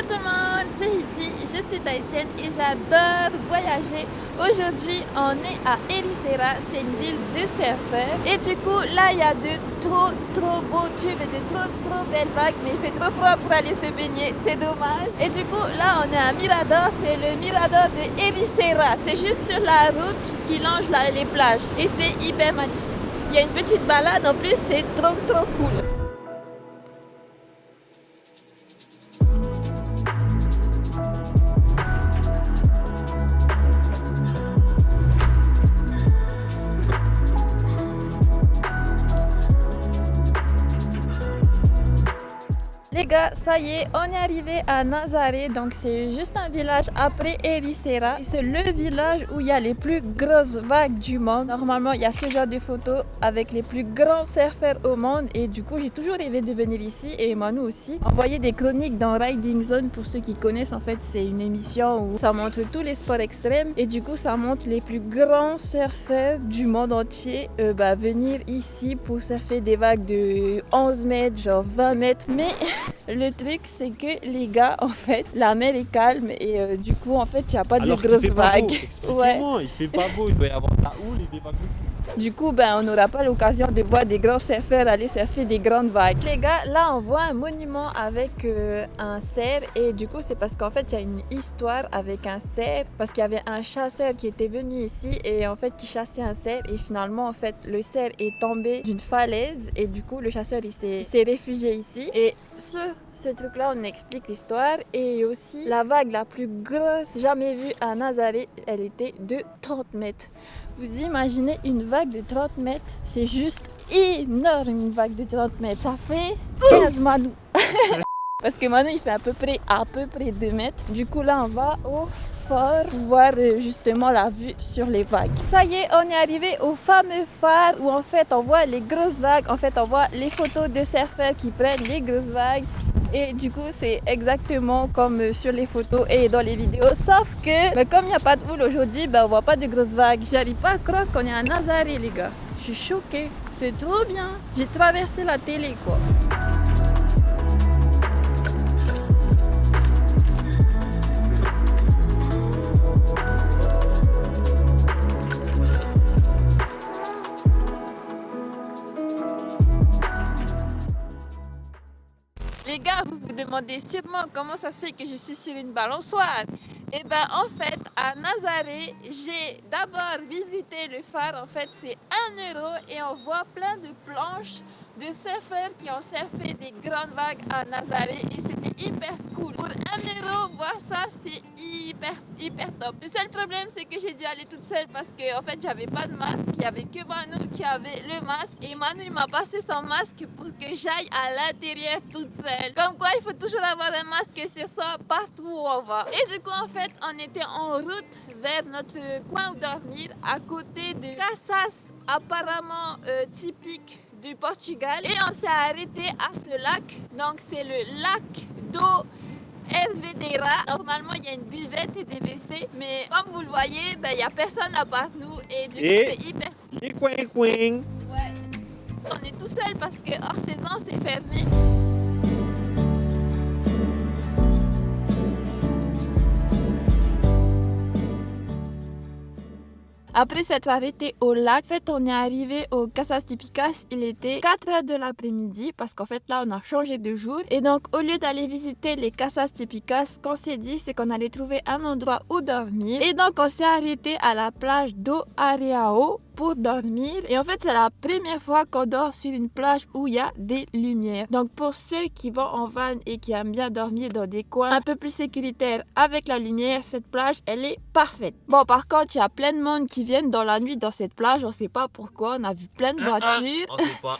Yo tout le monde, c'est Hiti, je suis tahitienne et j'adore voyager. Aujourd'hui, on est à Ericeira, c'est une ville de surfeurs. Et du coup, là, il y a de trop beaux tubes et de trop belles vagues, mais il fait trop froid pour aller se baigner, c'est dommage. Et du coup, là, on est à Mirador, c'est le Mirador de Ericeira. C'est juste sur la route qui longe les plages et c'est hyper magnifique. Il y a une petite balade en plus, c'est trop cool. Les gars, ça y est, on est arrivé à Nazaré, donc c'est juste un village après Ericeira. C'est le village où il y a les plus grosses vagues du monde. Normalement, il y a ce genre de photos avec les plus grands surfeurs au monde et du coup, j'ai toujours rêvé de venir ici et Manu aussi. Envoyer des chroniques dans Riding Zone, pour ceux qui connaissent, en fait, c'est une émission où ça montre tous les sports extrêmes et du coup, ça montre les plus grands surfeurs du monde entier venir ici pour surfer des vagues de 11 mètres, genre 20 mètres. Mais le truc, c'est que les gars, en fait, la mer est calme et du coup, en fait, il n'y a pas de grosses vagues. Expliquez-moi, il fait pas beau, il doit y avoir de la houle et des vagues. Du coup, on n'aura pas l'occasion de voir des grands surfeurs aller surfer des grandes vagues. Les gars, là, on voit un monument avec un cerf et du coup, c'est parce qu'en fait, il y a une histoire avec un cerf parce qu'il y avait un chasseur qui était venu ici et en fait, qui chassait un cerf et finalement, en fait, le cerf est tombé d'une falaise et du coup, le chasseur, il s'est réfugié ici et sur ce truc-là, on explique l'histoire et aussi la vague la plus grosse jamais vue à Nazaré, elle était de 30 mètres. Vous imaginez une vague de 30 mètres? C'est juste énorme une vague de 30 mètres. Ça fait 15 Manu. Parce que Manu, il fait à peu près 2 mètres. Du coup, là, on va au phare pour voir justement la vue sur les vagues. Ça y est, on est arrivé au fameux phare où en fait, on voit les grosses vagues. En fait, on voit les photos de surfeurs qui prennent les grosses vagues. Et du coup, c'est exactement comme sur les photos et dans les vidéos. Sauf que, comme il n'y a pas de houle aujourd'hui, on voit pas de grosses vagues. J'arrive pas à croire qu'on est à Nazaré, les gars. Je suis choquée. C'est trop bien. J'ai traversé la télé, quoi. Les gars, vous vous demandez sûrement comment ça se fait que je suis sur une balançoire. Et en fait, à Nazaré, j'ai d'abord visité le phare. En fait, c'est 1 euro et on voit plein de planches de surfeurs qui ont surfé des grandes vagues à Nazaré et c'était hyper cool. Pour 1 euro, voir ça, c'est hyper top. Le seul problème, c'est que j'ai dû aller toute seule parce que en fait, j'avais pas de masque. Il y avait que Manu qui avait le masque et Manu il m'a passé son masque pour que j'aille à l'intérieur toute seule. Comme quoi, il faut toujours avoir un masque sur soi partout où on va. Et du coup, en fait, on était en route vers notre coin où dormir à côté de Casas, apparemment typique du Portugal. Et on s'est arrêté à ce lac. Donc, c'est le lac d'eau Hervedera. Normalement, il y a une buvette et des WC, mais comme vous le voyez, il n'y a personne à part nous et du coup, c'est hyper cool. Ouais. On est tout seul parce que hors saison, c'est fermé. Après s'être arrêté au lac, en fait, on est arrivé au Casas Típicas. Il était 4h de l'après-midi parce qu'en fait, là, on a changé de jour. Et donc, au lieu d'aller visiter les Casas Típicas, ce qu'on s'est dit, c'est qu'on allait trouver un endroit où dormir. Et donc, on s'est arrêté à la plage do Areao pour dormir. Et en fait, c'est la première fois qu'on dort sur une plage où il y a des lumières. Donc, pour ceux qui vont en van et qui aiment bien dormir dans des coins un peu plus sécuritaires avec la lumière, cette plage, elle est parfaite. Bon, par contre, il y a plein de monde qui viennent dans la nuit dans cette plage. On sait pas pourquoi. On a vu plein de voitures. On sait pas.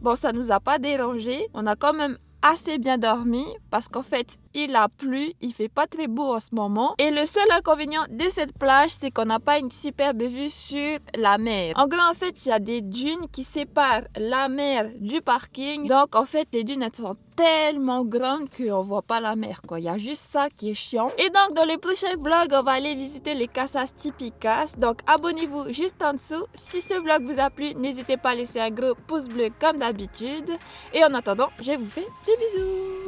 Bon, ça nous a pas dérangé. On a quand même assez bien dormi parce qu'en fait il a plu, il fait pas très beau en ce moment et le seul inconvénient de cette plage c'est qu'on n'a pas une superbe vue sur la mer. En gros en fait il y a des dunes qui séparent la mer du parking, donc en fait les dunes elles sont tellement grande qu'on voit pas la mer quoi. Il y a juste ça qui est chiant. Et donc dans les prochains vlogs, on va aller visiter les Casas Típicas. Donc abonnez-vous juste en dessous. Si ce vlog vous a plu, n'hésitez pas à laisser un gros pouce bleu comme d'habitude. Et en attendant, je vous fais des bisous.